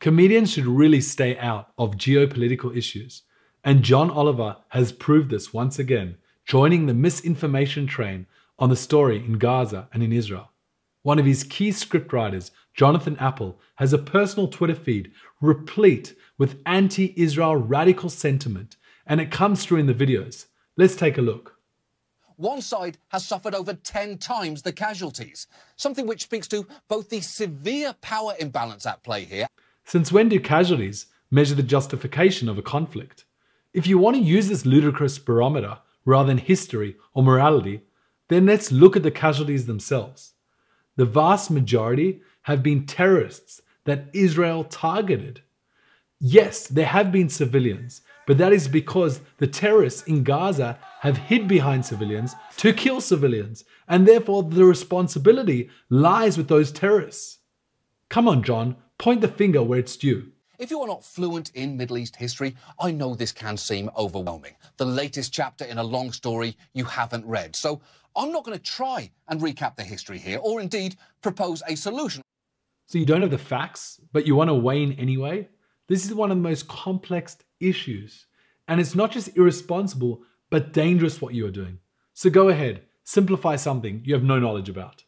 Comedians should really stay out of geopolitical issues. And John Oliver has proved this once again, joining the misinformation train on the story in Gaza and in Israel. One of his key scriptwriters, Jonathan Apple, has a personal Twitter feed replete with anti-Israel radical sentiment, and it comes through in the videos. Let's take a look. One side has suffered over 10 times the casualties, something which speaks to both the severe power imbalance at play here. Since when do casualties measure the justification of a conflict? If you want to use this ludicrous barometer rather than history or morality, then let's look at the casualties themselves. The vast majority have been terrorists that Israel targeted. Yes, there have been civilians, but that is because the terrorists in Gaza have hid behind civilians to kill civilians, and therefore the responsibility lies with those terrorists. Come on, John, point the finger where it's due. If you are not fluent in Middle East history, I know this can seem overwhelming. The latest chapter in a long story you haven't read. So I'm not going to try and recap the history here, or indeed propose a solution. So you don't have the facts, but you want to weigh in anyway? This is one of the most complex issues. And it's not just irresponsible, but dangerous what you are doing. So go ahead, simplify something you have no knowledge about.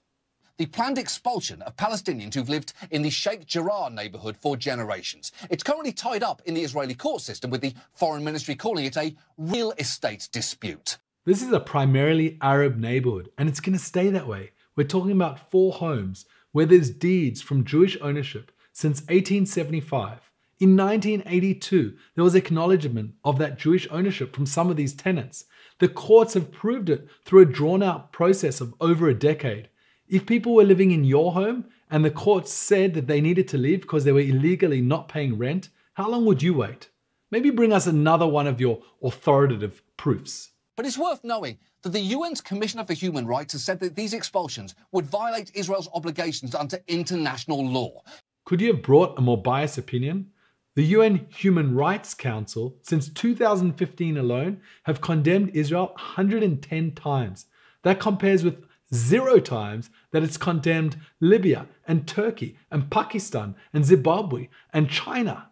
The planned expulsion of Palestinians who've lived in the Sheikh Jarrah neighbourhood for generations. It's currently tied up in the Israeli court system, with the foreign ministry calling it a real estate dispute. This is a primarily Arab neighborhood, and it's going to stay that way. We're talking about 4 homes where there's deeds from Jewish ownership since 1875. In 1982, there was acknowledgement of that Jewish ownership from some of these tenants. The courts have proved it through a drawn-out process of over a decade. If people were living in your home and the courts said that they needed to leave because they were illegally not paying rent, how long would you wait? Maybe bring us another one of your authoritative proofs. But it's worth knowing that the UN's Commissioner for Human Rights has said that these expulsions would violate Israel's obligations under international law. Could you have brought a more biased opinion? The UN Human Rights Council, since 2015 alone, have condemned Israel 110 times. That compares with 0 times that it's condemned Libya and Turkey and Pakistan and Zimbabwe and China.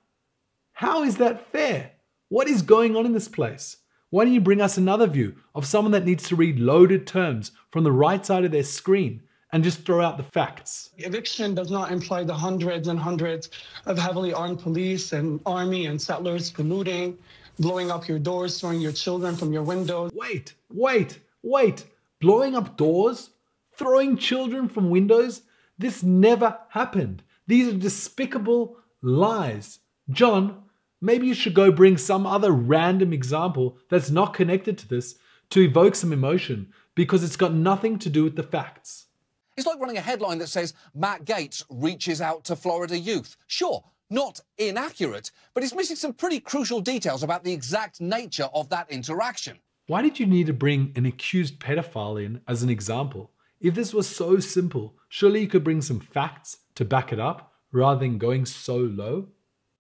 How is that fair? What is going on in this place? Why don't you bring us another view of someone that needs to read loaded terms from the right side of their screen and just throw out the facts? Eviction does not imply the hundreds and hundreds of heavily armed police and army and settlers colluding, blowing up your doors, throwing your children from your windows. Wait. Blowing up doors? Throwing children from windows? This never happened. These are despicable lies. John, maybe you should go bring some other random example that's not connected to this to evoke some emotion, because it's got nothing to do with the facts. It's like running a headline that says Matt Gaetz reaches out to Florida youth. Sure, not inaccurate, but it's missing some pretty crucial details about the exact nature of that interaction. Why did you need to bring an accused pedophile in as an example? If this was so simple, surely you could bring some facts to back it up rather than going so low?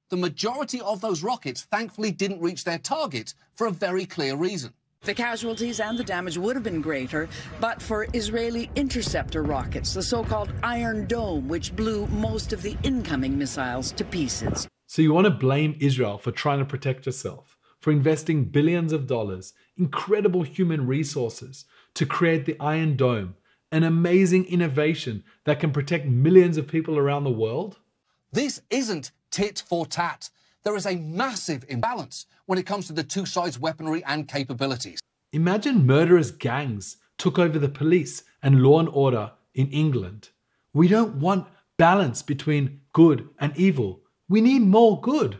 The majority of those rockets thankfully didn't reach their target for a very clear reason. The casualties and the damage would have been greater, but for Israeli interceptor rockets, the so-called Iron Dome, which blew most of the incoming missiles to pieces. So you want to blame Israel for trying to protect herself, for investing billions of dollars, incredible human resources to create the Iron Dome, an amazing innovation that can protect millions of people around the world? This isn't tit for tat. There is a massive imbalance when it comes to the two sides' weaponry and capabilities. Imagine murderous gangs took over the police and law and order in England. We don't want balance between good and evil. We need more good.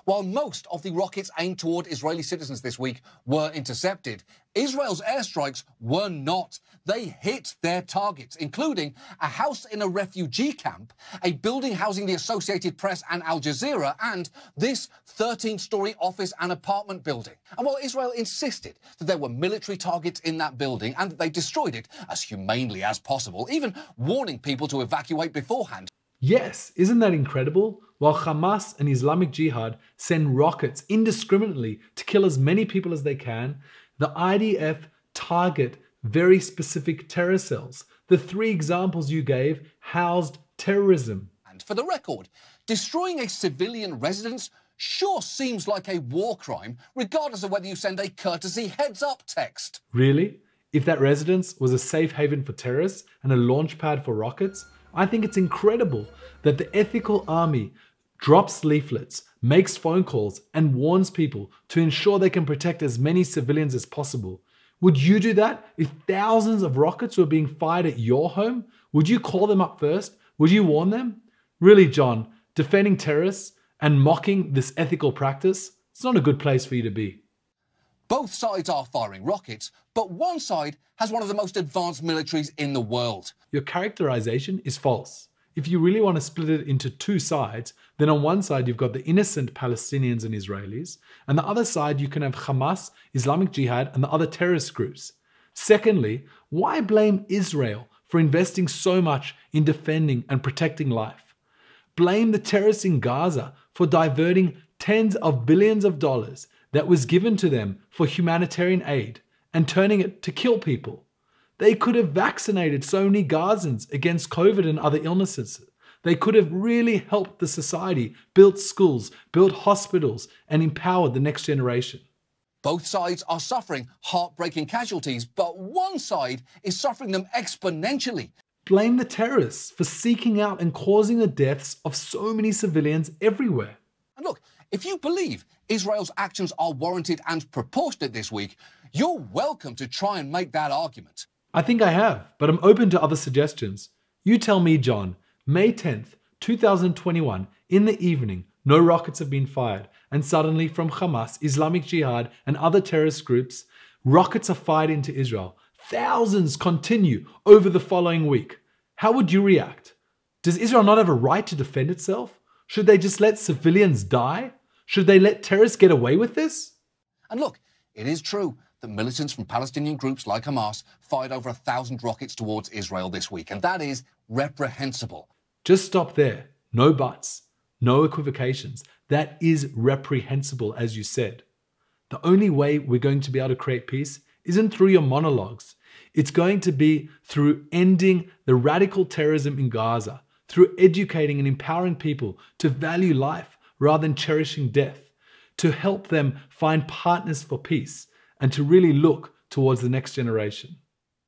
While most of the rockets aimed toward Israeli citizens this week were intercepted, Israel's airstrikes were not. They hit their targets, including a house in a refugee camp, a building housing the Associated Press and Al Jazeera, and this 13-story office and apartment building. And while Israel insisted that there were military targets in that building and that they destroyed it as humanely as possible, even warning people to evacuate beforehand. Yes, isn't that incredible? While Hamas and Islamic Jihad send rockets indiscriminately to kill as many people as they can, the IDF target very specific terror cells. The 3 examples you gave housed terrorism. And for the record, Destroying a civilian residence sure seems like a war crime, regardless of whether you send a courtesy heads-up text. Really? If that residence was a safe haven for terrorists and a launch pad for rockets, I think it's incredible that the ethical army drops leaflets, makes phone calls, and warns people to ensure they can protect as many civilians as possible. Would you do that if thousands of rockets were being fired at your home? Would you call them up first? Would you warn them? Really, John, defending terrorists and mocking this ethical practice, it's not a good place for you to be. Both sides are firing rockets, but one side has one of the most advanced militaries in the world. Your characterization is false. If you really want to split it into two sides, then on one side you've got the innocent Palestinians and Israelis, and the other side you can have Hamas, Islamic Jihad, and the other terrorist groups. Secondly, why blame Israel for investing so much in defending and protecting life? Blame the terrorists in Gaza for diverting tens of billions of dollars that was given to them for humanitarian aid and turning it to kill people. They could have vaccinated so many Gazans against COVID and other illnesses. They could have really helped the society, built schools, built hospitals, and empowered the next generation. Both sides are suffering heartbreaking casualties, but one side is suffering them exponentially. Blame the terrorists for seeking out and causing the deaths of so many civilians everywhere. And look, if you believe Israel's actions are warranted and proportionate this week, you're welcome to try and make that argument. I think I have, but I'm open to other suggestions. You tell me, John, May 10th, 2021, in the evening, no rockets have been fired, and suddenly from Hamas, Islamic Jihad, and other terrorist groups, rockets are fired into Israel. Thousands continue over the following week. How would you react? Does Israel not have a right to defend itself? Should they just let civilians die? Should they let terrorists get away with this? And look, it is true that militants from Palestinian groups like Hamas fired over 1,000 rockets towards Israel this week, and that is reprehensible. Just stop there. No buts. No equivocations. That is reprehensible, as you said. The only way we're going to be able to create peace isn't through your monologues. It's going to be through ending the radical terrorism in Gaza, through educating and empowering people to value life rather than cherishing death, to help them find partners for peace, and to really look towards the next generation.